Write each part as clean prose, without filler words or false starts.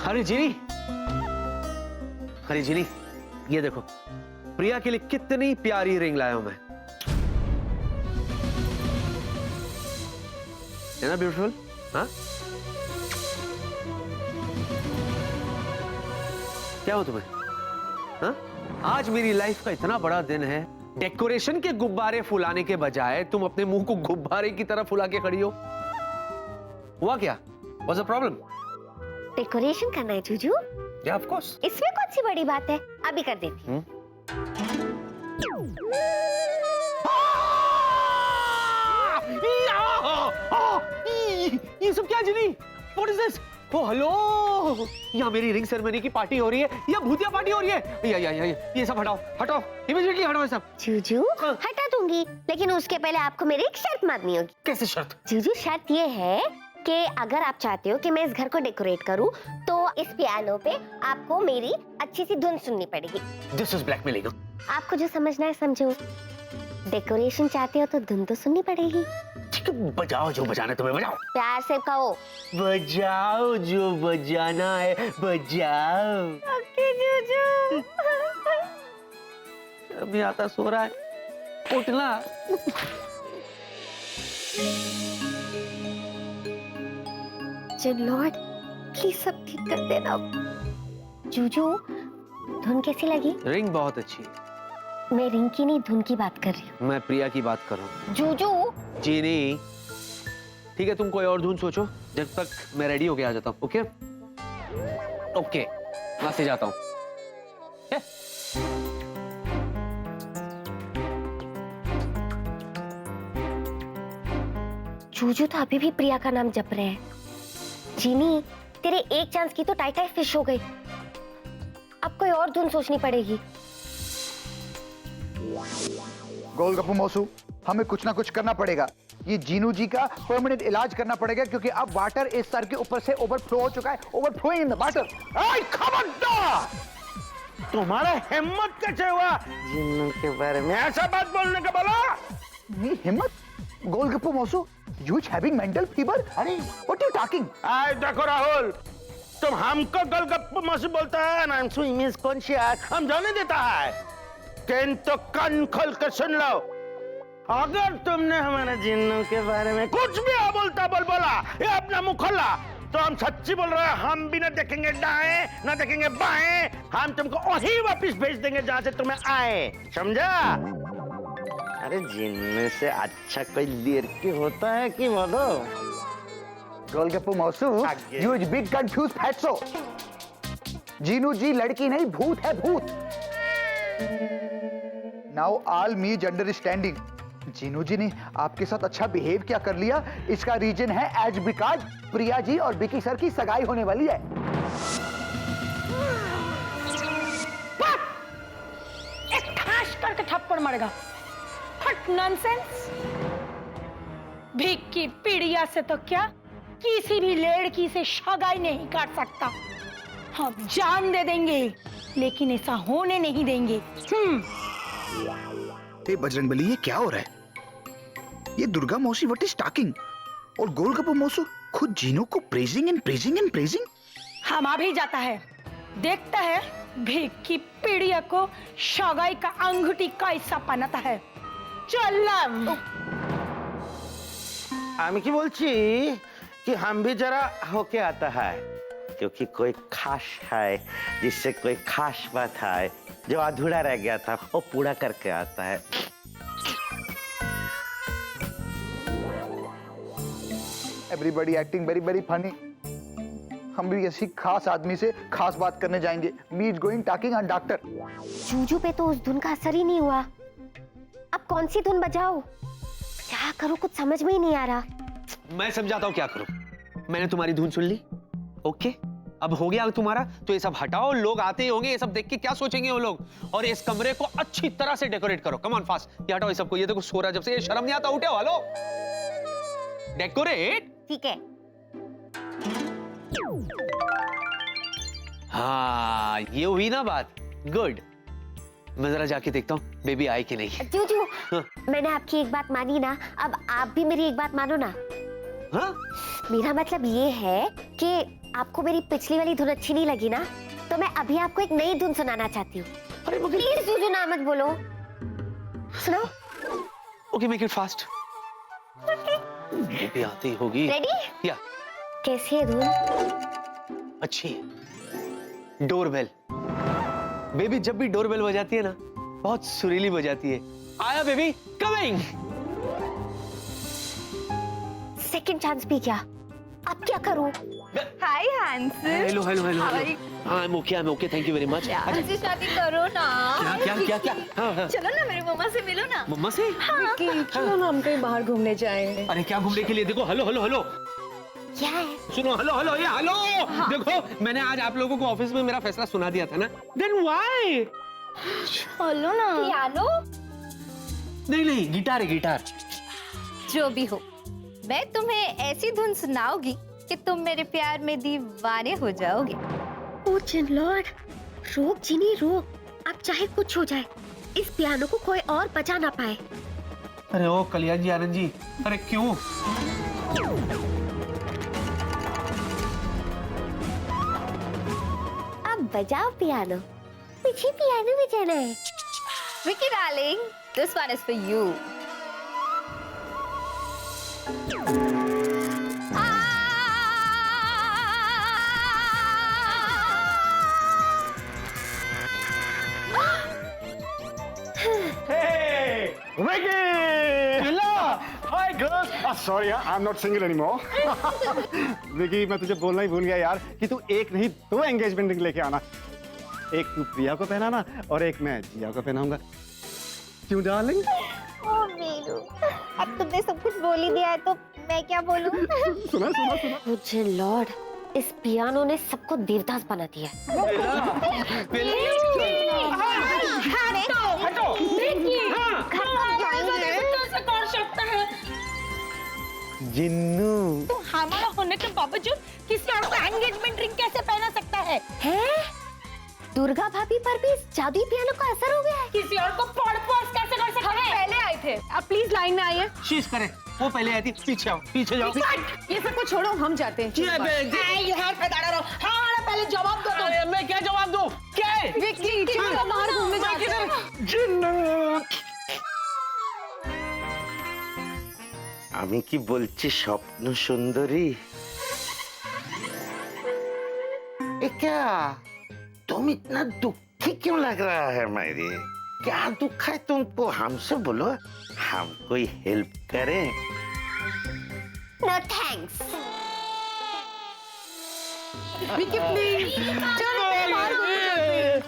अरे जीनी, अरे जीनी, ये देखो प्रिया के लिए कितनी प्यारी रिंग लाया हूं मैं। है ना ब्यूटीफुल? हाँ, क्या हो तुम्हें? हाँ, आज मेरी लाइफ का इतना बड़ा दिन है, डेकोरेशन के गुब्बारे फुलाने के बजाय तुम अपने मुंह को गुब्बारे की तरह फुला के खड़ी हो। हुआ क्या? What's the problem? डेकोरेशन करना है जूजू? Yeah, of course. इसमें कौन सी बड़ी बात है, अभी कर देती। ये सब क्या जिनी? What is this? Oh, hello, यहाँ मेरी रिंग सेरेमनी की पार्टी हो रही है या भूतिया पार्टी हो रही है? या, ये सब हटाओ, हटाओ, इमीडिएटली हटाओ ये सब। जूजू, हटा दूंगी, लेकिन उसके पहले आपको मेरी एक शर्त माननी होगी। कैसे शर्त? जूजू, शर्त ये है कि अगर आप चाहते हो कि मैं इस घर को डेकोरेट करूं, तो इस पियानो पे आपको मेरी अच्छी सी धुन सुननी पड़ेगी। This is blackmailing. आपको जो समझना है समझो। डेकोरेशन चाहते हो तो धुन तो सुननी पड़ेगी। ठीक है, बजाओ जो बजाना है तुम्हें, बजाओ। प्यार से कहो। बजाओ जो बजाना है, बजाओ। ओके जूजू। अभी आता सो रहा है, उठना। लॉर्ड, प्लीज सब ठीक कर देना। जूजू, धुन कैसी लगी? रिंग बहुत अच्छी है। मैं रिंग की नहीं, धुन की बात कर रही हूँ। मैं प्रिया की बात कर रहा हूँ। जूजू। जीनी, ठीक है, तुम कोई और धुन सोचो जब तक मैं रेडी होके आ जाता हूँ। ओके ओके, वहां से जाता हूँ। जूजू तो अभी भी प्रिया का नाम जप रहे हैं। जीनी, तेरे एक चांस की तो टाई फिश हो गई। अब कोई और धुन सोचनी पड़ेगी। गोलगप्पू मौसू, हमें कुछ ना कुछ करना पड़ेगा। ये जीनू जी का परमानेंट इलाज करना पड़ेगा, क्योंकि अब वाटर इस सर के ऊपर से ओवरफ्लो हो चुका है। Overflowing in the water. खबरदार! तुम्हारा हिम्मत कैसे हुआ जीनू के बारे में ऐसा बात बोलने का? बोला नहीं हिम्मत। गोलगप्पू मौसू, you having mental fever? अरे what are you talking? देखो राहुल, तुम हमको गोलगप्पू मौसू बोलता है ना, इमेज कॉन्शियस हम जाने देता है। किंतु कान खोल कर सुन लो, अगर तुमने हमारे जिन्नू के बारे में कुछ भी बोलता बोला या अपना मुंह खोला, तो हम सच्ची बोल रहे हैं, हम भी ना देखेंगे दाएं ना देखेंगे बाएं, हम तुमको वहीं वापस भेज देंगे जहां से तुम्हें आए, समझा? अरे जिनमें से अच्छा कोई लड़की होता है कि बोलो? गोलगप्पू मौसू, you big confused fatso. Jinu जी लड़की नहीं, भूत है, भूत। Now all me understanding. Jinu जी ने आपके साथ अच्छा बिहेव क्या कर लिया, इसका रीजन है एज बिकॉज प्रिया जी और विकी सर की सगाई होने वाली है। एक ठाश करके थप्पड़ मारेगा। हट नॉनसेंस। भीख की पीड़िया से तो क्या किसी भी लड़की से सगाई नहीं काट सकता। हम जान दे देंगे, लेकिन ऐसा होने नहीं देंगे। बजरंगबली, ये क्या हो रहा है? ये दुर्गा मौसी व्हाट इज टॉकिंग? और गोलगप्पू मौसू खुद जीनू को praising and praising and praising. हम अभी जाता है, देखता है भीख की पीड़िया को सगाई का अंगूठी कैसा पहनाता है। चल আমি কি বলছি कि हम भी जरा होके आता है, क्योंकि कोई खास है जिससे कोई खास बात है जो अधूरा रह गया था वो पूरा करके आता है। Everybody acting very very funny. हम भी ऐसी खास आदमी से खास बात करने जाएंगे। Me is going talking on doctor. Juju पे तो उस धुन का असर ही नहीं हुआ। अब कौन सी धुन बजाओ, क्या करूं, कुछ समझ में ही नहीं आ रहा। मैं समझाता हूँ क्या करूं। मैंने तुम्हारी धुन सुन ली, ओके, अब हो गया तुम्हारा, तो ये सब हटाओ। लोग आते ही होंगे, ये सब देख के क्या सोचेंगे वो लोग। और इस कमरे को अच्छी तरह से डेकोरेट करो। कम ऑन फास्ट, ये हटाओ ये सबको। ये देखो सो रहा जब से, ये शर्म नहीं आता? उठे हो, हेलो, डेकोरेट। ठीक है। हाँ, ये हुई ना बात, गुड। मैं जरा जाके देखता हूँ बेबी आई कि नहीं। जूजू, मैंने आपकी एक बात मानी ना, अब आप भी मेरी एक बात मानो ना। हाँ? मेरा मतलब ये है कि आपको मेरी पिछली वाली धुन अच्छी नहीं लगी ना, तो मैं अभी आपको एक नई धुन सुनाना चाहती हूँ। अरे मगर प्लीज जुजू ना मत बोलो, सुनो। Okay make it fast. भी आती होगी। रेडी? या कैसी है धुन? अच्छी है। डोरबेल। बेबी जब भी डोरबेल बजाती है ना, बहुत सुरीली बजाती है। आया बेबी, कमिंग। सेकंड चांस भी क्या? अब क्या करूं? Hi handsome. Hello hello hello. How are you? हाँ I am okay thank you very much. मुझसे शादी करो ना। क्या क्या क्या क्या? हाँ, चलो ना मेरी मम्मा से मिलो ना। मम्मा से? चलो ना हम कहीं बाहर घूमने जाएं। अरे क्या घूमने के लिए? देखो हेलो हेलो हेलो, क्या है? सुनो हेलो हेलो ये हेलो। देखो मैंने आज आप लोगों को ऑफिस में मेरा फैसला सुना दिया था ना। Then why? बोलो ना। पियानो? नहीं नहीं गिटार है गिटार। जो भी हो, मैं तुम्हें ऐसी धुन सुनाऊंगी कि तुम मेरे प्यार में दीवाने हो जाओगे। ओ जिनलॉर्ड, रोक जीनी रोक। अब चाहे कुछ हो जाए, इस पियानो को कोई और बजा ना पाए। अरे ओ कल्याण जी आनंद जी, अरे क्यों? अब बजाओ पियानो, मुझे पियानो बजाना है। Vicky darling, this one is for you. Hey, Vicky! Hello. Hi, girls. Sorry, I'm not single anymore. Vicky, मैं तुझे बोलना ही भूल गया यार कि तू एक नहीं दो एंगेजमेंट रिंग लेके आना। एक तू प्रिया को पहनाना और एक मैं जिया को पहनाऊंगा। क्यों डार्लिंग? ओ वीरू, अब तुमने सब कुछ बोल ही दिया है तो मैं क्या बोलूं? सुना सुना सुना। ओ जिनलॉर्ड, इस पियानो ने सबको देवदास बना दिया। जिन्नू तो हमारा होने के बावजूद किसी और को एंगेजमेंट रिंग कैसे पहना सकता है? हैं? दुर्गा भाभी पर भी इस जादुई पियानो का असर हो गया है। किसी और को प्रपोज कैसे कर सकता है? पहले आए थे, अब प्लीज लाइन में आइए। शीश करे, वो पहले आई थी। पीछे आओ पीछे जाओ। ये सब कुछ छोड़ो, हम जाते हैं। हाँ, पहले जवाब दो तुम। मैं क्या जवाब दूं? क्या है? विक्की, चलो बाहर घूमने जाते हैं। আমি কি বলছি স্বপ্ন সুন্দরী? ये क्या? तुम इतना दुखी क्यों लग रहा है मेरी? क्या दुख है तुमको? हमसे बोलो, हम कोई हेल्प करें? No thanks. विक्की प्लीज, चलो बाहर घूमने जाते हैं।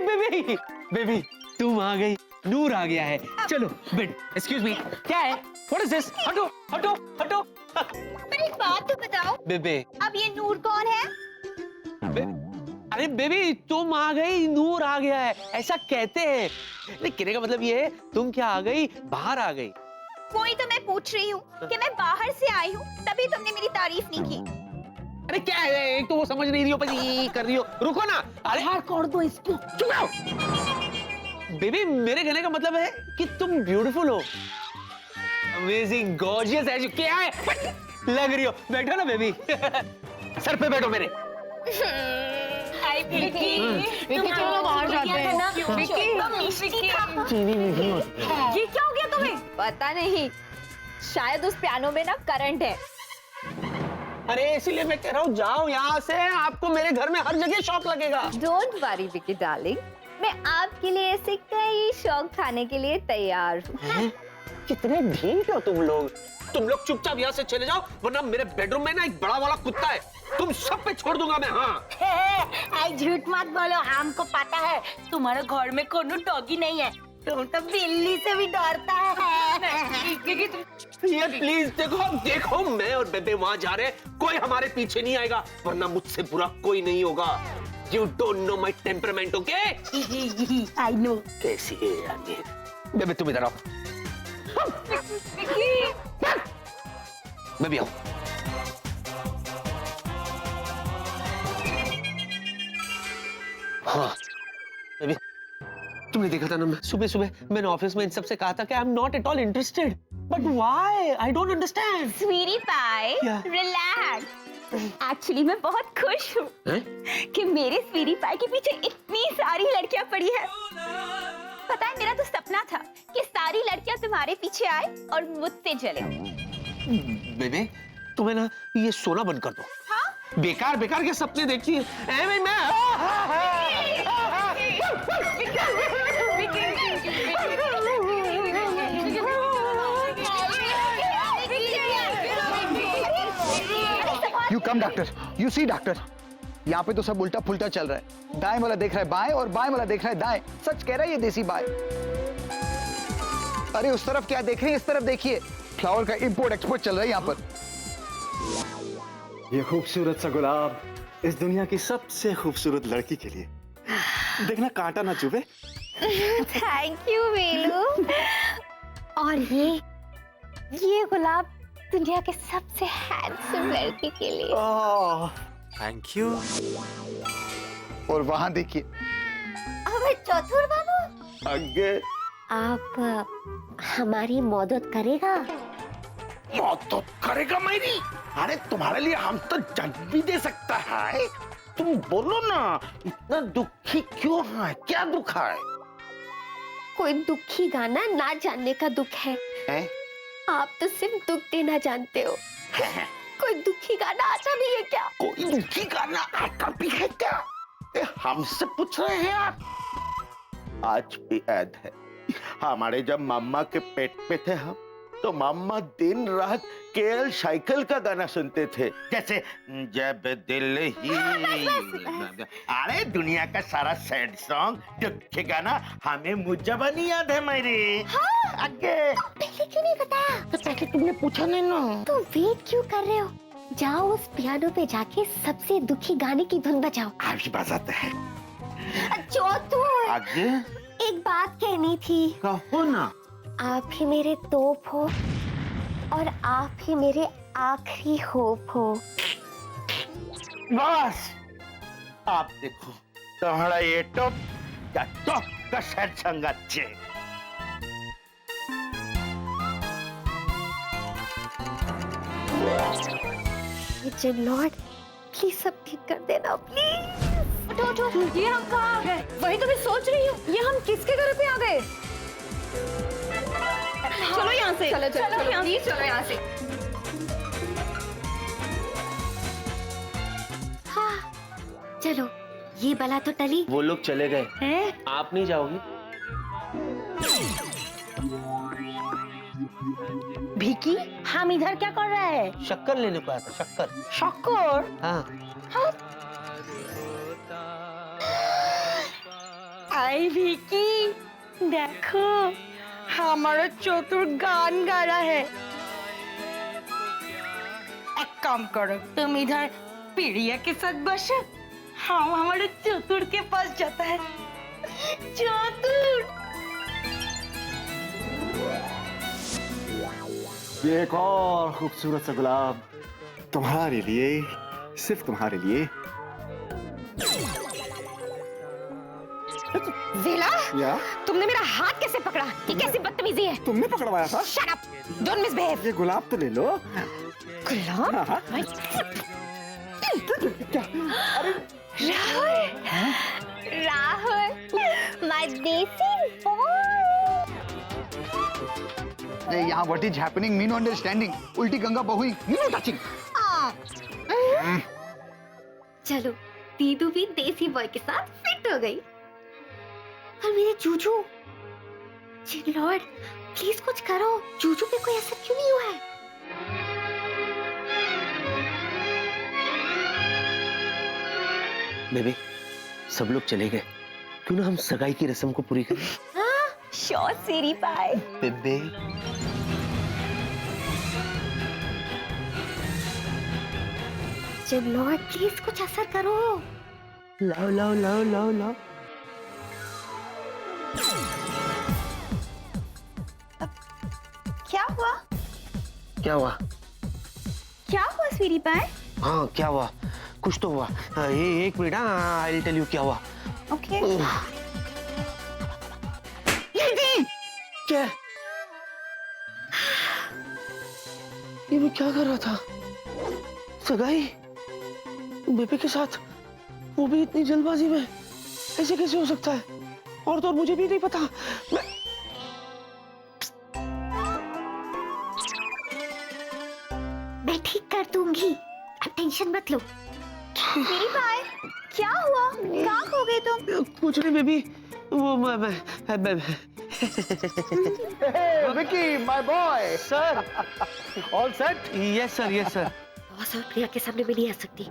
बेबी बेबी तुम आ गई, नूर आ गया है। चलो बेट, एक्सक्यूज मी, क्या है? What is this? हटो हटो हटो। पर एक बात तो बताओ, बेबे अब ये नूर कौन है? अरे बेबी तुम आ गई, नूर आ गया है, ऐसा कहते हैं। लेकिन कहने का मतलब ये है, तुम क्या आ गई, बाहर आ गई। वही तो मैं पूछ रही हूँ कि मैं बाहर से आई हूँ, तभी तुमने मेरी तारीफ नहीं की। अरे क्या है, एक तो वो समझ नहीं रही हो, पर ये कर रही हो। रुको ना। अरे बाहर कर दो इसको। चुप रहो। बेबी मेरे कहने का मतलब है कि तुम ब्यूटीफुल हो, अमेजिंग, गॉर्जियस है। क्या है लग रही हो? बैठो ना बेबी। सर पे बैठो मेरे। विक्की, चलो बाहर जाते हैं। ये क्या हो गया तुम्हें? पता नहीं, शायद उस पियानो में ना करंट है। अरे इसीलिए मैं कह रहा हूँ जाओ यहाँ से, आपको मेरे घर में हर जगह शौक लगेगा। डोंट वरी विक्की डार्लिंग, मैं आपके लिए ऐसे कई शौक खाने के लिए तैयार हूँ। कितने ढीठ हो तुम लोग। तुम लोग चुपचाप यहाँ से चले जाओ, वरना मेरे बेडरूम में ना एक बड़ा वाला कुत्ता है, तुम सब पे छोड़ दूंगा मैं। हाँ आई झूठ मत बोलो, हमको पता है तुम्हारे घर में कोनो डॉगी नहीं है, तुम तो बिल्ली से भी डरता है। ये प्लीज देखो देखो, मैं और बेबे वहां जा रहे हैं, कोई हमारे पीछे नहीं आएगा, वरना मुझसे बुरा कोई नहीं होगा। You don't know my temperament, okay? I know. कैसी है यार ये? बेबे तुम इधर आओ। बेबी आओ। हाँ बेबी, तुमने देखा था ना, मैं सुबह सुबह मैंने ऑफिस में इन सबसे कहा था कि I am not at all interested. But why? I don't understand. Sweetie pie, क्या? रिलैक्स। एक्चुअली मैं बहुत खुश हूँ हैं? कि मेरे स्वीटी पाई के पीछे इतनी सारी लड़कियां पड़ी है। पता है, मेरा तो सपना था कि सारी लड़कियां तुम्हारे पीछे आए और मुझसे जले। बेबे, तुम्हें ना ये सोना बंद कर दो। हाँ? बेकार बेकार के सपने देखती है। मैं you come doctor, you see doctor, यहाँ पे तो सब उल्टा पुल्टा चल रहा है। दाएं वाला देख रहा है बाएं और बाएं वाला देख रहा है दाएं। सच कह रहा है ये देसी बाय। अरे उस तरफ क्या देख रहे हैं, इस तरफ देखिए। फ्लावर का इंपोर्ट एक्सपोर्ट चल रहा है यहाँ पर। ये खूबसूरत सा गुलाब इस दुनिया की सबसे खूबसूरत लड़की के लिए। देखना कांटा ना चुभे। थैंक यू वेलू। और ये गुलाब दुनिया के सबसे हैंडसम लड़की के लिए। Thank you. और वहां देखिए। अबे चतुर बाबू, आगे आप हमारी मदद करेगा? तो करेगा मेरी। अरे तुम्हारे लिए हम तो जज भी दे सकता है। तुम बोलो ना, इतना दुखी क्यों है? क्या दुख है? कोई दुखी गाना ना जानने का दुख है। आप तो सिर्फ दुख देना जानते हो। कोई दुखी गाना आता भी है क्या? कोई दुखी गाना आता भी है क्या? हमसे पूछ रहे हैं आप? आज भी याद है, हमारे जब मम्मा के पेट पे थे हम, तो मम्मा दिन रात केएल साइकिल का गाना सुनते थे, जैसे जब दिल ही। अरे दुनिया का सारा सैड सॉन्ग, दुख गाना हमें मुझजबानी याद है मेरी। हाँ? आगे पहले क्यों नहीं बताया? तो पहले तुमने पूछा नहीं ना। तो वेट क्यों कर रहे हो? जाओ उस पियानो पे जाके सबसे दुखी गाने की धुन बजाओ। अभी बजाते हैं। चतुर, आगे एक बात कहनी थी। कहो ना। आप ही मेरे तोप हो और आप ही मेरे आखिरी होप हो। बस आप देखो, तुम्हारा ये टॉप का सैड सॉन्ग अच्छे। जिन लॉर्ड, प्लीज सब ठीक कर देना प्लीज। उठो उठो, ये हम कहाँ आ गए? वही तो मैं सोच रही हूँ, ये हम किसके घर पे आ गए? चलो यहाँ से, चलो प्लीज चलो यहाँ से। हाँ, चलो ये बला तो टली। वो लोग चले गए, हैं? आप नहीं जाओगी? भिकी, हम इधर क्या कर रहे हैं? शक्कर लेने को आया था, शक्कर। शक्कर? हाँ। आई भिकी, देखो हमारा चतुर गान गा रहा है। एक काम करो, तुम इधर पीड़िया के साथ बसो, हम हमारे चतुर के पास जाता है। चतुर, ये एक और खूबसूरत सा गुलाब तुम्हारे लिए, सिर्फ तुम्हारे लिए। वेला, या तुमने मेरा हाथ कैसे पकड़ा? ये कैसी बदतमीजी है? तुमने पकड़वाया था। Shut up! Don't misbehave. ये गुलाब तो ले लो। गुलाब? हाँ। राहुल, my देसी boy। यहाँ what is happening, me know understanding. उल्टी गंगा बहुई, मी नो टचिंग। चलो दीदू भी देसी बॉय के साथ फिट हो गई। और मेरे जूजू, जिन लॉर्ड, प्लीज कुछ करो। जूजू पे कोई असर क्यों नहीं हुआ है? बेबी, सब लोग चले गए, क्यों ना हम सगाई की रस्म को पूरी करें? हाँ, श्योर सीरी पाई। बेबे, जिन लॉर्ड, प्लीज कुछ असर करो। लाओ लाओ लाओ लाओ लाओ। क्या हुआ? क्या हुआ? क्या हुआ स्वीटी पाई? हाँ, क्या हुआ? कुछ तो हुआ। हाँ, एक minute, I will tell you क्या हुआ। ओके। क्या? ये मैं क्या कर रहा था? सगाई बेबी के साथ, वो भी इतनी जल्दबाजी में, ऐसे कैसे हो सकता है? और तो और मुझे भी नहीं पता। मैं ठीक कर दूंगी, आप टेंशन मत लो। मेरी पाए क्या हुआ, कहाँ खो गए तुम? कुछ नहीं बेबी, वो Hey, Vicky, my boy. Sir. All set? Yes sir, yes sir. Boss और प्रिया के सामने मैं नहीं आ सकती।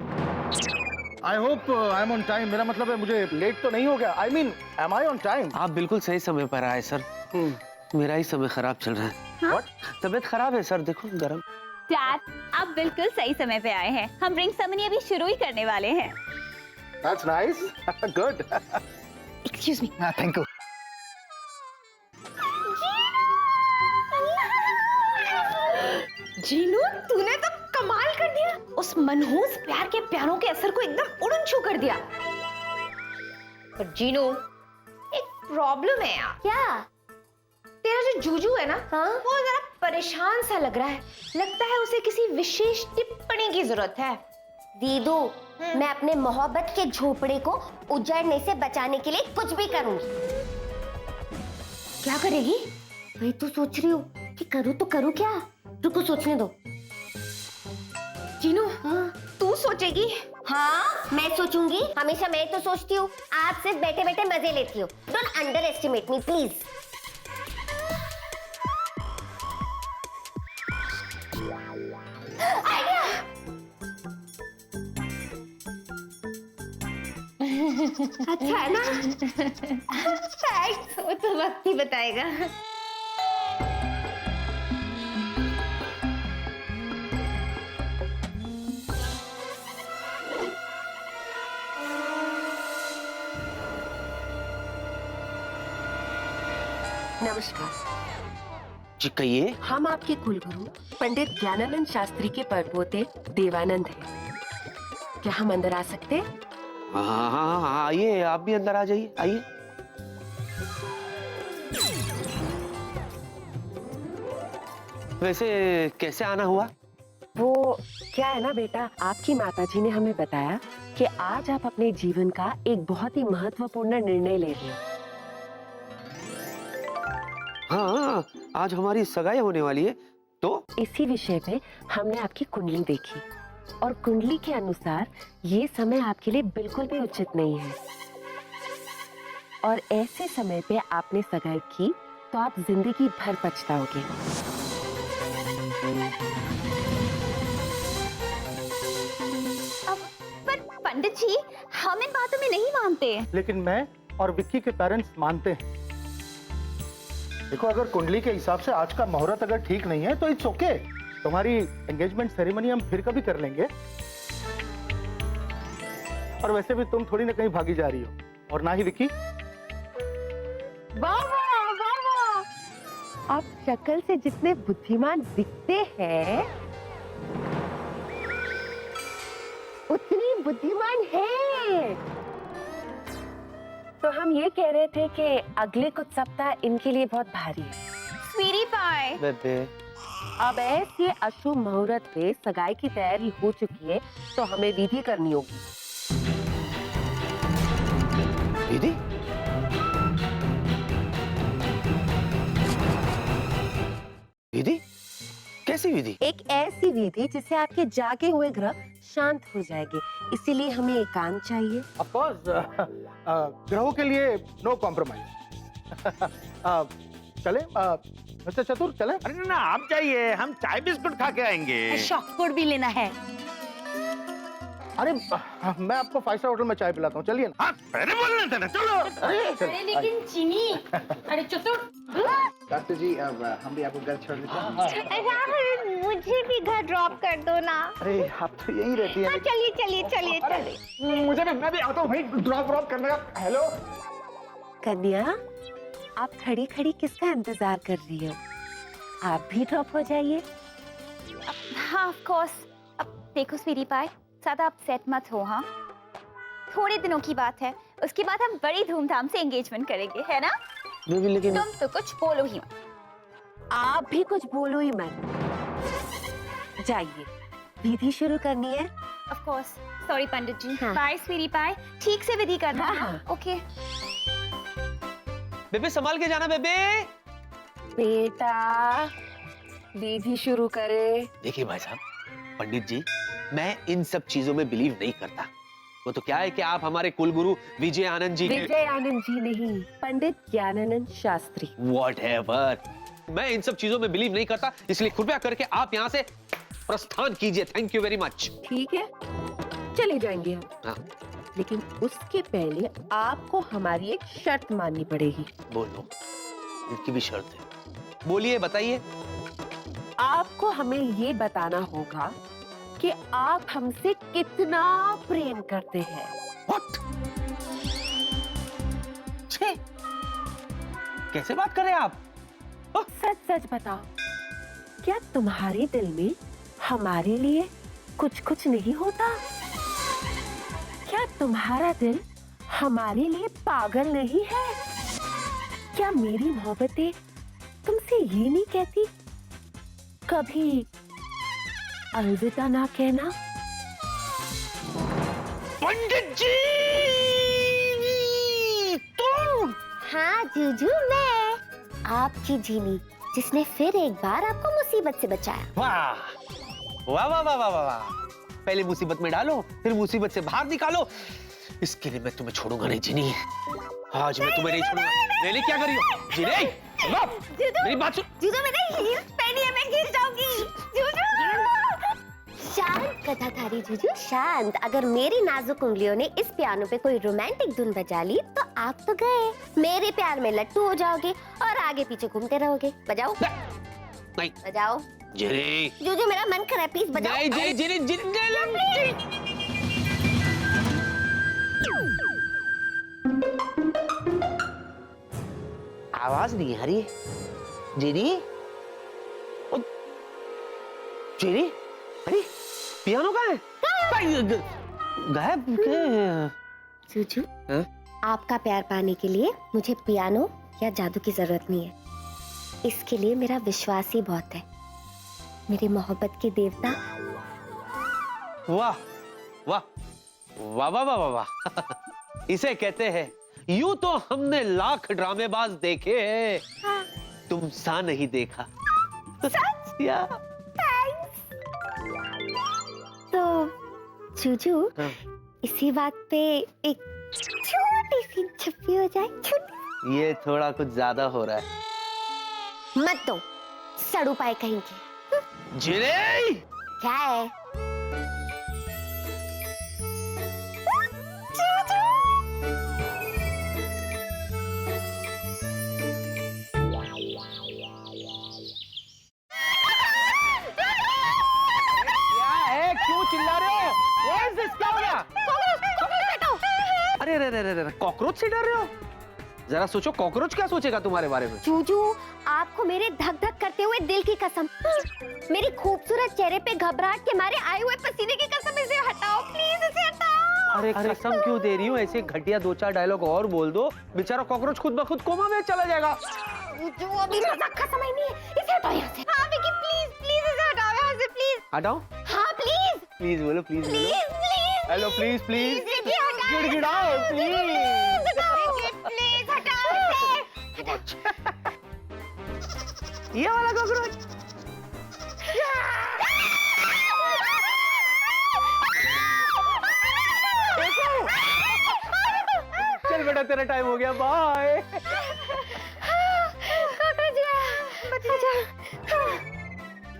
I hope I'm on time. मेरा मतलब है मुझे लेट तो नहीं हो गया. I mean, am I on time? आप बिल्कुल सही समय पर आए सर। मेरा ही समय खराब चल रहा है। What? तबीयत खराब है सर, देखो गरम। डैड, आप बिल्कुल सही समय पे आए हैं। हम रिंग सेरेमनी अभी शुरू ही करने वाले हैं। That's nice. Good. Excuse me. Thank you. Jinu, तूने तो कमाल कर दिया। उस मनहूस प्यार के प्यारों के असर को एकदम उड़न छू कर दिया। पर जीनू, एक प्रॉब्लम है यार। क्या? तेरा जो जूजू है ना, वो जरा परेशान सा लग रहा है। लगता है उसे किसी विशेष टिप्पणी की जरूरत है। दीदू, मैं अपने मोहब्बत के झोपड़े को उजड़ने से बचाने के लिए कुछ भी करूंगी। क्या करेगी? वही तो सोच रही हूँ कि करूँ तो करूँ क्या। रुको, सोचने दो। जीनू, तू सोचेगी? हाँ, मैं सोचूंगी। हमेशा मैं तो सोचती हूँ। आप सिर्फ बैठे बैठे मजे लेती हो। Don't under estimate me please. अच्छा है ना? थैंक्स, वो तो वक्त ही बताएगा। नमस्कार। जी कहिए। हम आपके कुलगुरु पंडित ज्ञानानंद शास्त्री के परपोते देवानंद हैं। क्या हम अंदर आ सकते हैं? हाँ हाँ हाँ हाँ, आइए, आप भी अंदर आ जाइए, आइए। वैसे कैसे आना हुआ? वो क्या है ना बेटा, आपकी माताजी ने हमें बताया कि आज आप अपने जीवन का एक बहुत ही महत्वपूर्ण निर्णय ले रहे हैं। हाँ, आज हमारी सगाई होने वाली है, तो इसी विषय पे हमने आपकी कुंडली देखी और कुंडली के अनुसार ये समय आपके लिए बिल्कुल भी उचित नहीं है। और ऐसे समय पे आपने सगाई की तो आप जिंदगी भर पछताओगे। पर पंडित जी, हम इन बातों में नहीं मानते। लेकिन मैं और विक्की के पेरेंट्स मानते हैं। देखो, अगर कुंडली के हिसाब से आज का मुहूर्त अगर ठीक नहीं है तो इट्स ओके। तुम्हारी एंगेजमेंट सेरेमनी हम फिर कभी कर लेंगे। और वैसे भी तुम थोड़ी ना कहीं भागी जा रही हो, और ना ही विक्की। वाह वाह वाह वाह! आप शक्ल से जितने बुद्धिमान दिखते हैं उतनी बुद्धिमान हैं। तो हम ये कह रहे थे कि अगले कुछ सप्ताह इनके लिए बहुत भारी है। स्वीटी पाए, बेबे अब ऐसे अशुभ मुहूर्त पे सगाई की तैयारी हो चुकी है तो हमें विधि करनी होगी। विधि? विधि? कैसी विधि? एक ऐसी विधि जिससे आपके जागे हुए ग्रह शांत हो जाएंगे, इसीलिए हमें एकांत चाहिए। ऑफ कोर्स, ग्रहों के लिए नो कॉम्प्रोमाइज। चले मिस्टर चतुर, चले। अरे ना, आप जाइए, हम चाय बिस्कुट खा के आएंगे। शॉर्टकट भी लेना है। अरे मैं आपको 5 स्टार होटल में चाय पिलाता हूँ, चलिए ना। हाँ, पहले बोलना था ना, चलो। अरे लेकिन चीनी, अरे चतुर, डॉक्टर जी, अब हम भी आपको घर छोड़ देते हैं। राहुल, मुझे भी घर ड्रॉप कर दो ना। अरे आप तो यहीं रहती हैं। चलिए चलिए चलिए चलिए। मुझे भी, मैं भी आता हूँ भाई, ड्रॉप करने का। हेलो कन्या, आप खड़ी खड़ी किसका इंतजार कर रही हो? आप भी ड्रॉप हो जाइए। हाँ ऑफ कोर्स। अब देखो स्वीटी पाए, ज्यादा अपसेट मत हो। हाँ, थोड़े दिनों की बात है, उसके बाद हम बड़ी धूमधाम से एंगेजमेंट करेंगे, है ना? बेबी लेकिन तुम तो कुछ बोलो ही मत। आप भी कुछ बोलो ही मत। जाइए, विधि शुरू करनी है। ऑफ कोर्स, सॉरी पंडित जी। हाँ। बाय स्वीटी पाई, ठीक से विधि करना। हाँ, हाँ। ओके। बेबे संभाल के जाना बेबे। बेटा विधि शुरू करे। देखिए भाई साहब, पंडित जी, मैं इन सब चीजों में बिलीव नहीं करता। वो तो क्या है कि आप हमारे कुलगुरु विजय आनंद जी विजय आनंद जी नहीं, पंडित ज्ञानानंद शास्त्री। व्हाटएवर, मैं इन सब चीजों में बिलीव नहीं करता, इसलिए कृपया करके आप यहाँ से प्रस्थान कीजिए। Thank you very much. ठीक है, चले जाएंगे हम। हाँ, लेकिन उसके पहले आपको हमारी एक शर्त माननी पड़ेगी। बोलो, इनकी भी शर्त है। बोलिए, बताइए। आपको हमें ये बताना होगा कि आप हमसे कितना प्रेम करते हैं। What? छे, कैसे बात कर रहे हैं आप? सच सच बताओ, क्या तुम्हारे दिल में हमारे लिए कुछ कुछ नहीं होता? क्या तुम्हारा दिल हमारे लिए पागल नहीं है? क्या मेरी मोहब्बतें तुमसे ये नहीं कहती कभी अलविदा ना कहना? पंडित जी, तुम? हाँ जूजू, मैं आपकी जीनी जिसने फिर एक बार आपको मुसीबत से बचाया। वाह वाह वाह वाह वाह वाह। पहले मुसीबत में डालो, फिर मुसीबत से बाहर निकालो। इसके लिए मैं तुम्हें छोड़ूंगा नहीं जिनी। आज मैं तुम्हें नहीं छोड़ूंगा। नहीं, क्या कर रही हो जिनी? मेरी बात सुन। जूजू, मैंने हील्स पहनी है, मैं गिर जाऊंगी। जूजू, शांत कथाधारी जूजू, शांत। अगर मेरी नाजुक उंगलियों ने इस पियानो पे कोई रोमांटिक धुन बजा ली तो आप तो गए। मेरे प्यार में लट्टू हो जाओगे और आगे पीछे घूमते रहोगे। बजाओ। नहीं बजाओ जिनी। जूजू, मेरा मन कर रहा है, प्लीज बजाओ। नहीं जिनी जिनी जिनी। आवाज नहीं आ रही है। जिनी, जिनी, अरे पियानो कहाँ है? गायब के? जूजू, हाँ? आपका प्यार पाने के लिए मुझे पियानो या जादू की जरूरत नहीं है। इसके लिए मेरा विश्वास ही बहुत है। मेरी मोहब्बत के देवता। वाह वाह वाह वाह वाह वाह वाह। इसे कहते हैं, यूं तो हमने लाख ड्रामेबाज देखे हैं, हाँ। तुम सा नहीं देखा। सच? या तो जूजू, हाँ। इसी बात पे एक छोटी सी छुप्पी हो जाए। छोटी। ये थोड़ा कुछ ज्यादा हो रहा है। मत दो, सड़ू पाए कहीं के। जिनी, क्या है? क्या है? क्यों चिल्ला रहे हो? What is this? क्या हो गया? अरे अरे अरे अरे, कॉकरोच से डर रहे हो? जरा सोचो, कॉकरोच क्या सोचेगा तुम्हारे बारे में? जूजू, आपको मेरे धक धक करते हुए दिल की कसम, मेरी खूबसूरत चेहरे पे घबराहट के मारे आए हुए पसीने की कसम, इसे हटाओ प्लीज, इसे हटाओ। अरे कसम क्यों दे रही हो? ऐसे घटिया दो चार डायलॉग और बोल दो, बेचारा कॉकरोच खुद ब खुद कोमा में चला जाएगा। जूजू, अभी मजाक का समय नहीं है, इसे हटाओ यहाँ से। हाँ विकी, प्लीज प्लीज इसे हटाओ यहाँ से, प्लीज। हटाओ? हाँ प्लीज प्लीज बोलो, प्लीज बोलो। Please please. Hello, please please. Vicky हटाओ। गिड़गिड़ाओ प्लीज। प्लीज हटाओ इसे। ये वाला कॉकरोच। चल बेटा, तेरा टाइम हो गया, बाय।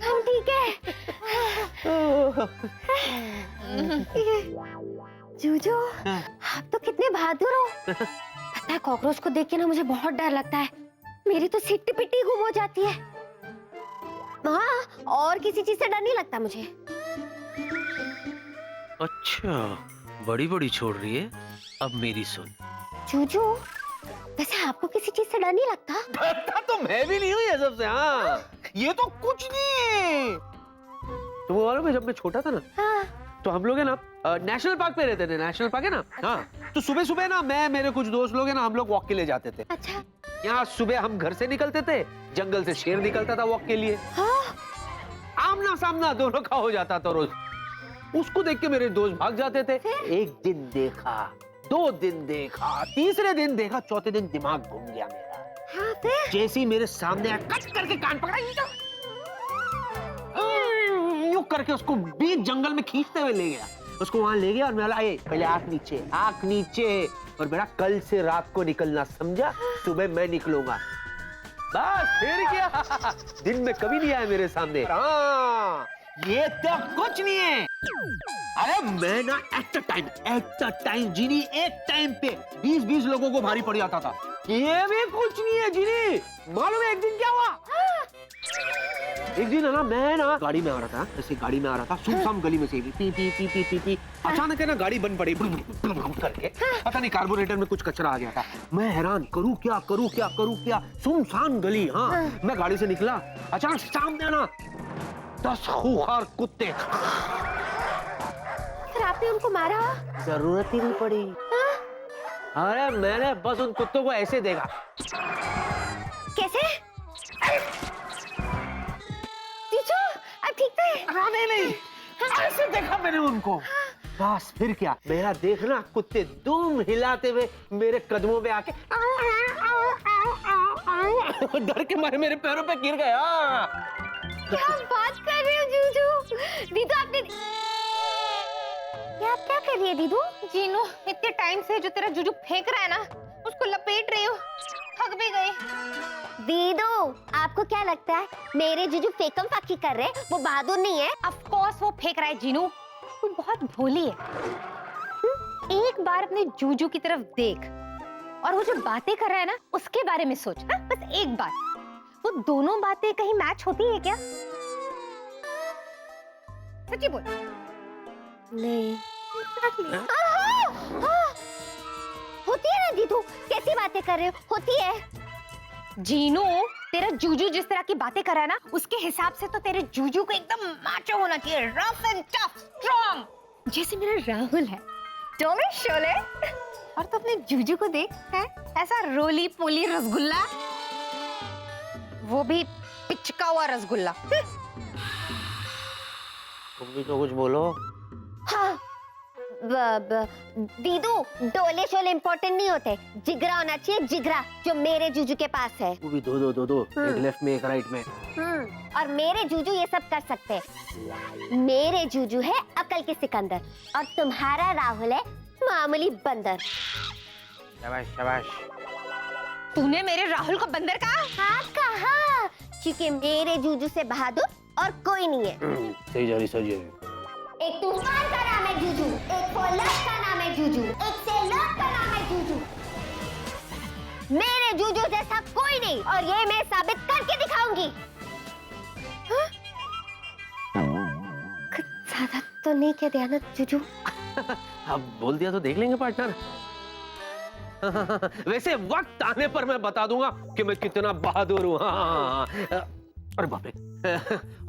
हम ठीक है। जूजू, आप तो कितने बहादुर हो। पता है, कॉकरोच को देख के ना मुझे बहुत डर लगता है। मेरी तो सिट्टी पिट्टी गुम हो जाती है। हाँ, और किसी चीज से डर नहीं लगता मुझे। अच्छा, बड़ी बड़ी छोड़ रही है। अब मेरी सुन। जूजू, वैसे आपको किसी चीज से डर नहीं लगता? डरता तो मैं भी नहीं हूँ ये सबसे। हाँ, ये तो कुछ नहीं है। तुमको मालूम है, जब मैं छोटा था ना, हाँ। तो हम लोग है ना नेशनल पार्क पे रहते थे। नेशनल पार्क है ना, हाँ। तो सुबह सुबह ना मैं, मेरे कुछ दोस्त लोग है ना, हम लोग वॉक के लिए जाते थे। अच्छा। यहाँ सुबह हम घर से निकलते थे, जंगल से शेर निकलता था वॉक के लिए। हाँ। आमना सामना दोनों का हो जाता था रोज। उसको देख के मेरे दोस्त भाग जाते थे। एक दिन देखा, 2 दिन देखा, तीसरे दिन देखा, चौथे दिन दिमाग घूम गया मेरा। हाँ फिर जैसे ही मेरे सामने आया, कट करके कान पकड़ा, यूं करके उसको बीच जंगल में खींचते हुए ले गया। उसको वहां ले गया और मैं बोला, पहले आंख नीचे। और मेरा कल से रात को निकलना, समझा? सुबह मैं निकलूंगा। बस फिर क्या, दिन में कभी नहीं आया मेरे सामने। हाँ, ये तो कुछ नहीं है। अरे मैं ना एट अ टाइम जीनी, एक टाइम पे 20-20 लोगों को भारी पड़ जाता था। ये भी कुछ नहीं है जीनी। मालूम है एक दिन क्या हुआ? एक दिन है ना, मैं ना गाड़ी में आ रहा था, ऐसे गाड़ी में आ रहा था, सुनसान गली में से P P P P P P, अचानक है ना गाड़ी बंद पड़ी करके, पता नहीं कार्बोरेटर में कुछ कचरा आ गया था। मैं हैरान, करूं क्या, सुनसान गली। हाँ, मैं गाड़ी से निकला, अचानक सामने ना 10 खूंखार कुत्ते। फिर आपने उनको मारा? जरूरत ही नहीं पड़ी। अरे मैंने बस उन कुत्तों को ऐसे देखा। कैसे? जीजू, अब ठीक है? नहीं, ऐसे देखा मैंने उनको। बस फिर क्या, मेरा देखना कुत्ते दुम हिलाते हुए मेरे कदमों पे आके डर के मारे मेरे पैरों पे गिर गया। क्या बात कर रहे हो जीजू? दीदू आपने ये आप क्या कर रही है दीदू? जीनू, इतने टाइम से जो तेरा जीजू फेंक रहा है ना, उसको लपेट रही हो। थक भी गई। दीदू, आपको क्या लगता है मेरे जीजू फेकम फाकी कर रहे हैं? वो बहादुर नहीं है? ऑफ कोर्स वो फेंक रहा है जीनू। तू बहुत भोली है। एक बार अपने जूजू की तरफ देख और वो जो बातें कर रहा है ना, उसके बारे में सोच। हाँ? बस एक बार। वो दोनों बातें कहीं मैच होती है क्या? सच्ची बोल। नहीं। होती है ना दीदू? कैसी बातें कर रहे हो? होती है। जीनू, तेरा जूजू जिस तरह की बातें कर रहा है ना, उसके हिसाब से तो तेरे जूजू को एकदम माचो होना चाहिए, रफ एंड टफ, स्ट्रॉन्ग, जैसे मेरा राहुल है, डोले शोले। और तो अपने जूजू को देख, है ऐसा रोली पोली रसगुल्ला, वो भी पिचका हुआ रसगुल्ला। तुम भी तो कुछ बोलो। हाँ, दीदू, डोले शोले इम्पोर्टेंट नहीं होते, जिगरा होना चाहिए, जिगरा, जो मेरे जूजू के पास है। वो भी दो, एक लेफ्ट में एक राइट में। और मेरे जूजू ये सब कर सकते हैं। मेरे जूजू है अकल के सिकंदर और तुम्हारा राहुल है मामूली बंदर। शाबाश। तूने मेरे राहुल को बंदर कहा? हाँ कहा, क्योंकि मेरे जूजू से बहादुर और कोई नहीं है। सही जा रही। एक तूफान का नाम है जूजू, एक फोलक का नाम है जूजू, एक सेलर का नाम है जूजू। मेरे जूजू जैसा कोई नहीं, और ये मैं साबित करके दिखाऊंगी। हाँ? कुछ ज्यादा तो नहीं कह दिया ना जूजू? अब बोल दिया तो देख लेंगे पार्टनर। वैसे वक्त आने पर मैं बता दूंगा कि मैं कितना बहादुर हूँ। अरे बाप रे,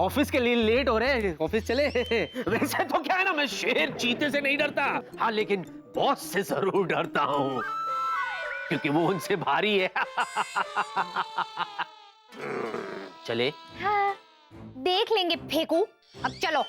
ऑफिस के लिए लेट हो रहे हैं, ऑफिस चले। वैसे तो क्या है ना, मैं शेर चीते से नहीं डरता, हाँ लेकिन बॉस से जरूर डरता हूँ, क्योंकि वो उनसे भारी है। चले? हाँ, देख लेंगे फेंकू। अब चलो।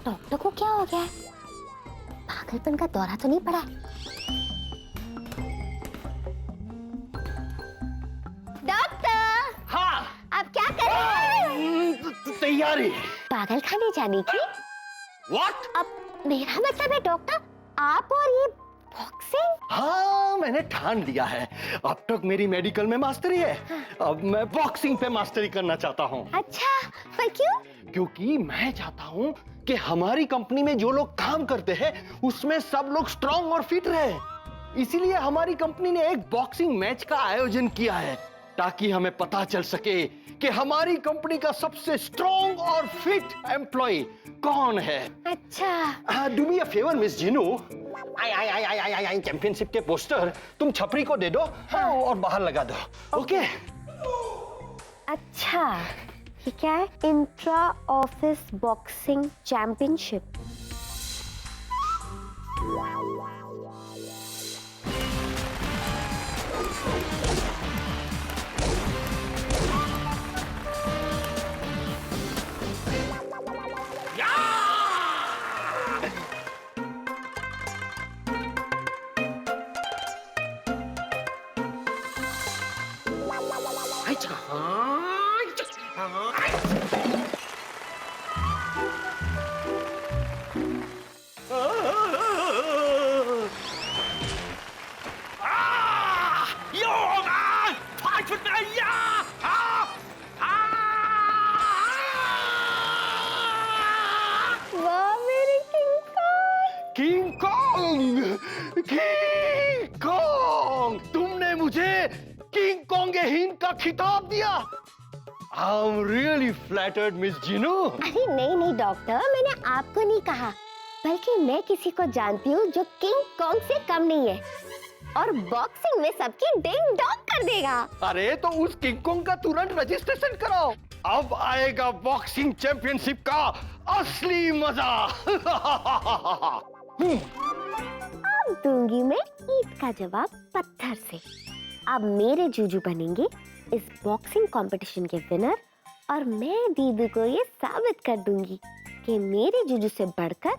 डॉक्टर को क्या हो गया है? पागलपन का दौरा तो नहीं पड़ा? डॉक्टर, हाँ, आप क्या कर रहे हैं? तैयारी। पागल खाने जाने की? What? अब मेरा मतलब है डॉक्टर, आप और ये बॉक्सिंग? हाँ, मैंने ठान लिया है। अब तक मेरी मेडिकल में मास्टरी है, अब मैं बॉक्सिंग पे मास्टरी करना चाहता हूँ। अच्छा, पर क्यों? क्योंकि मैं चाहता हूँ कि हमारी कंपनी में जो लोग काम करते हैं उसमें सब लोग स्ट्रांग और फिट रहे। इसीलिए हमारी कंपनी ने एक बॉक्सिंग मैच का आयोजन किया है, ताकि हमें पता चल सके कि हमारी कंपनी का सबसे स्ट्रांग और फिट एम्प्लॉय कौन है। अच्छा, do me a favour miss Jinu, I I I I I I I championship के पोस्टर तुम छपरी को दे दो, हाँ, और बाहर लगा दो। ओके अच्छा, ये क्या है? Intra office boxing championship. वाह मेरे किंग कॉन्ग, किंग कॉन्ग, तुमने मुझे किंग कॉन्ग ए हिंद का खिताब दिया। I am really flattered miss Jinu. अरे नहीं नहीं डॉक्टर, मैंने आपको नहीं कहा, बल्कि मैं किसी को जानती हूँ जो किंग कॉन्ग से कम नहीं है और बॉक्सिंग में सबकी डिंग डॉग कर देगा। अरे तो उस किंग कॉन्ग का तुरंत रजिस्ट्रेशन कराओ, अब आएगा बॉक्सिंग चैंपियनशिप का असली मजा। अब दूंगी मैं ईद का जवाब पत्थर से। अब मेरे जूजू बनेंगे इस बॉक्सिंग कंपटीशन के विनर और मैं दीदी को ये साबित कर दूंगी कि मेरे जूजू से बढ़कर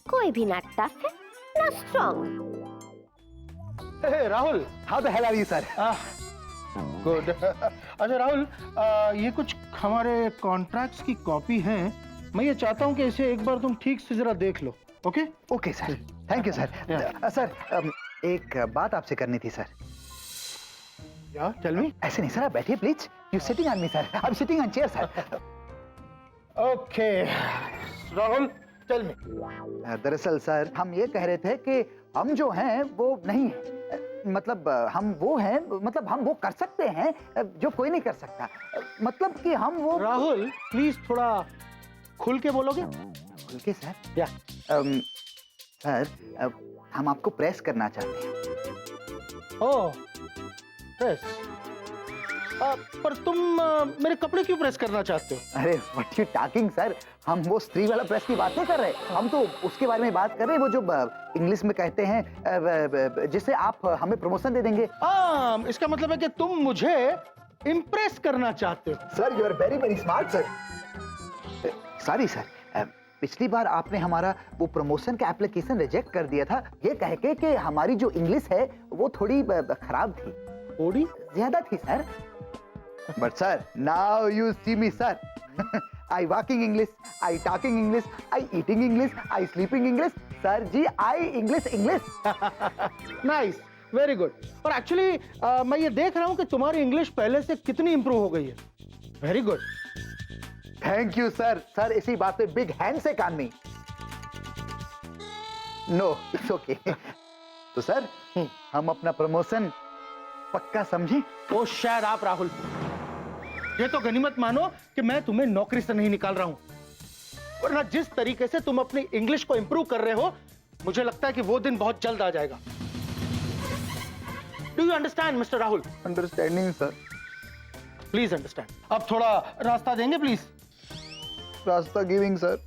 कोई भी ना टफ है ना strong. Rahul, how the hell are you sir? Good. अच्छा राहुल, ये कुछ हमारे कॉन्ट्रैक्ट्स की कॉपी हैं, मैं ये चाहता हूँ कि इसे एक बार तुम ठीक से जरा देख लो। Okay okay sir, thank you sir. Sir एक बात आपसे करनी थी सर। या टेल मी। ऐसे नहीं सर, आप बैठिए please. You sitting on me sir, I am sitting on chair sir. Okay Rahul, tell me. दरअसल सर हम ये कह रहे थे कि हम जो हैं वो नहीं है, मतलब हम वो हैं, मतलब हम वो कर सकते हैं जो कोई नहीं कर सकता, मतलब कि हम वो। राहुल प्लीज थोड़ा खुल के बोलोगे? खुल के सर? या सर हम आपको प्रेस करना चाहते हैं। ओह प्रेस, पर तुम मेरे कपड़े क्यों प्रेस करना चाहते हो? अरे व्हाट यू टॉकिंग सर, हम वो स्त्री वाला प्रेस की बात नहीं कर रहे, हम तो उसके बारे में बात कर रहे हैं, वो जो इंग्लिश में कहते हैं जिससे आप हमें प्रमोशन दे देंगे। इसका मतलब है कि तुम मुझे इम्प्रेस करना चाहते हो। Sir you are very very smart sir. Sorry sir, पिछली बार आपने हमारा वो प्रमोशन का एप्लीकेशन रिजेक्ट कर दिया था ये कह के कि हमारी जो इंग्लिश है वो थोड़ी खराब थी, थोड़ी ज्यादा थी sir. But sir now you see me sir, I walking English, I talking English, I eating English, I sleeping English, sir ji I English। Nice, very good. और एक्चुअली मैं ये देख रहा हूँ कि तुम्हारी इंग्लिश पहले से कितनी इंप्रूव हो गई है। Very good. Thank you sir. सर इसी बात पे बिग हैंड से कान में। No it's okay. तो सर हम अपना प्रमोशन पक्का समझे? ओ शायद आप राहुल, ये तो गनीमत मानो कि मैं तुम्हें नौकरी से नहीं निकाल रहा हूं, वरना जिस तरीके से तुम अपनी इंग्लिश को इंप्रूव कर रहे हो मुझे लगता है कि वो दिन बहुत जल्द आ जाएगा। Do you understand mister Rahul? Understanding sir. Please understand. अब थोड़ा रास्ता देंगे प्लीज? रास्ता गिविंग सर।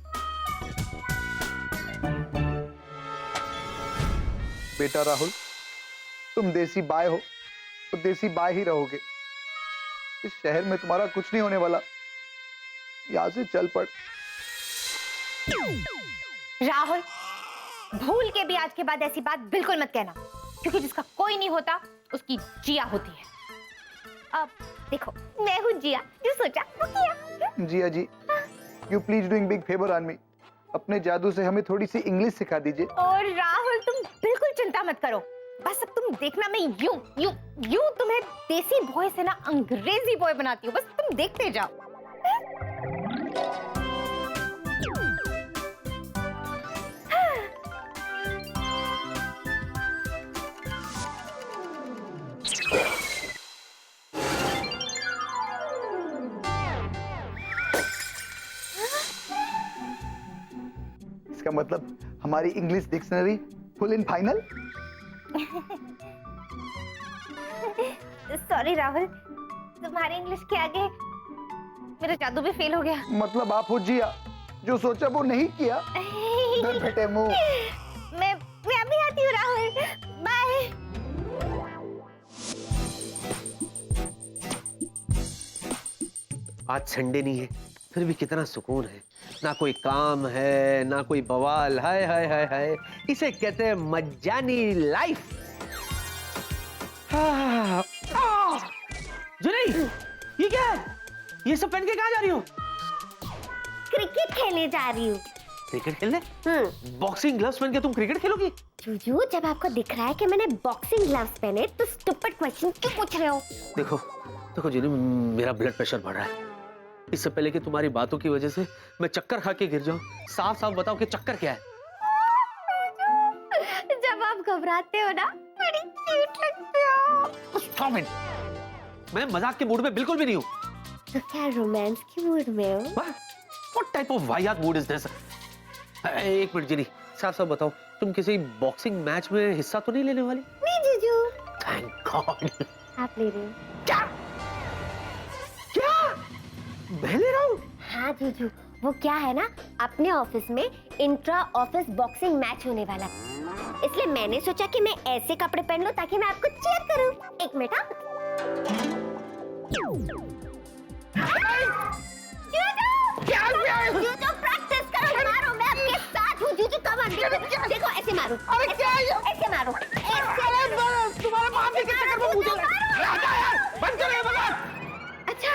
बेटा राहुल, तुम देसी बाय हो तो देसी बाय ही रहोगे। इस शहर में तुम्हारा कुछ नहीं होने वाला, यहां से चल पड़। राहुल, भूल के भी आज के बाद ऐसी बात बिल्कुल मत कहना, क्योंकि जिसका कोई नहीं होता उसकी जिया होती है। अब देखो मैं हूँ जिया, जो सोचा वो किया। जिया जी, you please doing big favour on me, अपने जादू से हमें थोड़ी सी इंग्लिश सिखा दीजिए। और राहुल तुम बिल्कुल चिंता मत करो, बस अब तुम देखना मैं यूं यूं यूं तुम्हें देसी बॉय से ना अंग्रेजी बॉय बनाती हूँ, बस तुम देखते जाओ। इसका मतलब हमारी English dictionary full in final? Sorry Rahul, तुम्हारी इंग्लिश के आगे मेरा जादू भी फेल हो गया। मतलब आप हो जिया, जो सोचा वो नहीं किया। डर बेटे मुंह। मैं अभी आती हूँ राहुल, बाय। आज संडे नहीं है, फिर भी कितना सुकून है। ना कोई काम है, ना कोई बवाल। हाय हाय हाय हाय, इसे कहते हैं मजानी लाइफ। जुनई, ये क्या है? ये सब पहन के कहाँ जा रही हो? क्रिकेट खेलने जा रही हूँ। क्रिकेट खेलने? बॉक्सिंग ग्लव्स पहन के तुम क्रिकेट खेलोगी? जूजू, जब आपको दिख रहा है कि मैंने बॉक्सिंग ग्लव्स पहने तो स्टूपिड क्वेश्चन क्यों पूछ रहे हो? देखो देखो जुनी, मेरा ब्लड प्रेशर बढ़ रहा है। इससे पहले कि तुम्हारी बातों की वजह से मैं चक्कर खा के गिर जाऊं, साफ साफ बताओ कि चक्कर क्या है? जब आप घबराते हो ना, बड़ी क्यूट लगते हो। Stop it! मैं मजाक के मूड में बिल्कुल भी नहीं हूँ। तो क्या रोमांस के मूड में हो? What type of वाहियात मूड is this? एक मिनट जिनी, साफ साफ बताओ, तुम किसी बॉक्सिंग मैच में हिस्सा तो नहीं लेने वाली? नहीं जीजू। Thank God! आप ले रहे हो? क्या? क्या? मैं ले रहा हूँ? हाँ जीजू, वो क्या है ना, अपने ऑफिस में इंट्रा ऑफिस बॉक्सिंग मैच होने वाला है, इसलिए मैंने सोचा कि मैं ऐसे कपड़े पहन लूं ताकि मैं आपको चीयर करूं। एक मिनट। जूजू प्रैक्टिस करो, मारो, मैं आपके साथ हूँ। जूजू कम ऑन, देखो ऐसे मारो। अरे क्या है? ऐसे मारो। तुम्हारे मारने के चक्कर में मुझे बंद करो ये मजाक। अच्छा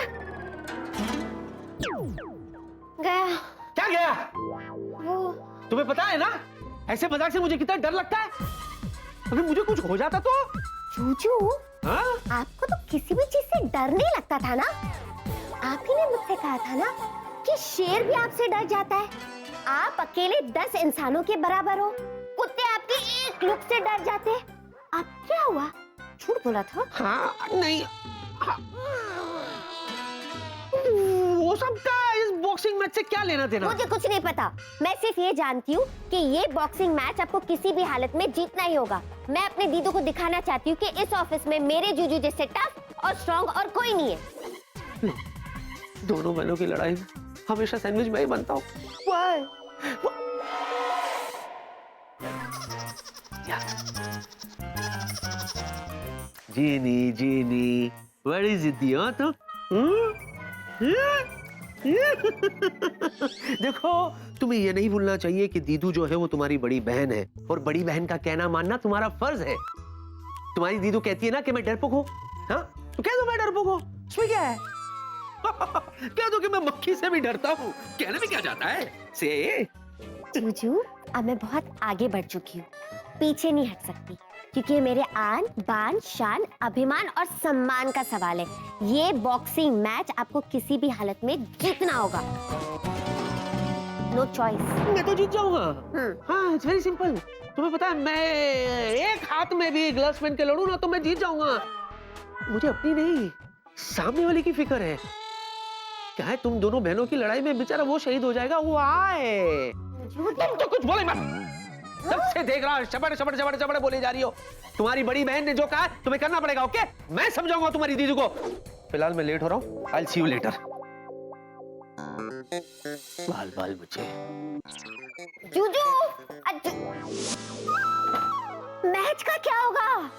गया। क्या गया? वो तुम्हें पता है ना, ऐसे मजाक से मुझे कितना डर लगता है। अगर मुझे कुछ हो जाता तो? जूजू, हाँ? आपको तो किसी भी चीज से डर नहीं लगता था ना? आप ही ने मुझसे कहा था ना कि शेर भी आपसे डर जाता है। आप अकेले 10 इंसानों के बराबर हो। कुत्ते आपके एक लुक से डर जाते हैं। अब क्या हुआ? झूठ बोला था? हाँ, नहीं। हाँ। वो सब का इस बॉक्सिंग मैच से क्या लेना देना? मुझे कुछ नहीं पता। मैं सिर्फ ये जानती हूँ कि ये बॉक्सिंग मैच आपको किसी भी हालत में जीतना ही होगा। मैं अपने दीदू को दिखाना चाहती हूँ कि इस ऑफिस में मेरे जूजू जैसे टफ और स्ट्रॉन्ग और कोई नहीं है। दोनों बहनों की लड़ाई में हमेशा सैंडविच मैं ही बनता हूँ। जीनी जीनी, बड़ी जिद्दी हो तुम। देखो, तुम्हें ये नहीं भूलना चाहिए कि दीदू जो है वो तुम्हारी बड़ी बहन है, और बड़ी बहन का कहना मानना तुम्हारा फर्ज है। तुम्हारी दीदू कहती है ना कि मैं डरपोक हूँ, हाँ? तो कह दो मैं डरपोक हूँ, इसमें क्या है? कह दो कि मैं मक्खी से भी डरता हूँ, कहने में क्या जाता है? से जूजू, अब मैं बहुत आगे बढ़ चुकी हूँ, पीछे नहीं हट सकती, क्योंकि ये मेरे आन बान शान अभिमान और सम्मान का सवाल है। ये बॉक्सिंग मैच आपको किसी भी हालत में जीतना होगा। No choice. मैं तो जीत जाऊंगा। हाँ, इट्स वेरी सिंपल। तुम्हें पता है, मैं एक हाथ में भी ग्लव्स पहन के लड़ूं ना तो मैं जीत जाऊंगा। मुझे अपनी नहीं, सामने वाले की फिक्र है। क्या है, तुम दोनों बहनों की लड़ाई में बेचारा वो शहीद हो जाएगा, वो आए। तुम तो कुछ बोले मत। तब से देख रहा हूं, शबड़ शबड़ शबड़ शबड़ बोली जा रही हो। तुम्हारी बड़ी बहन ने जो कहा तुम्हें करना पड़ेगा, ओके? मैं समझाऊंगा तुम्हारी दीदी को। फिलहाल मैं लेट हो रहा हूँ, I will see you later. बाल बाल मुझे। जूजू, मैच का क्या होगा?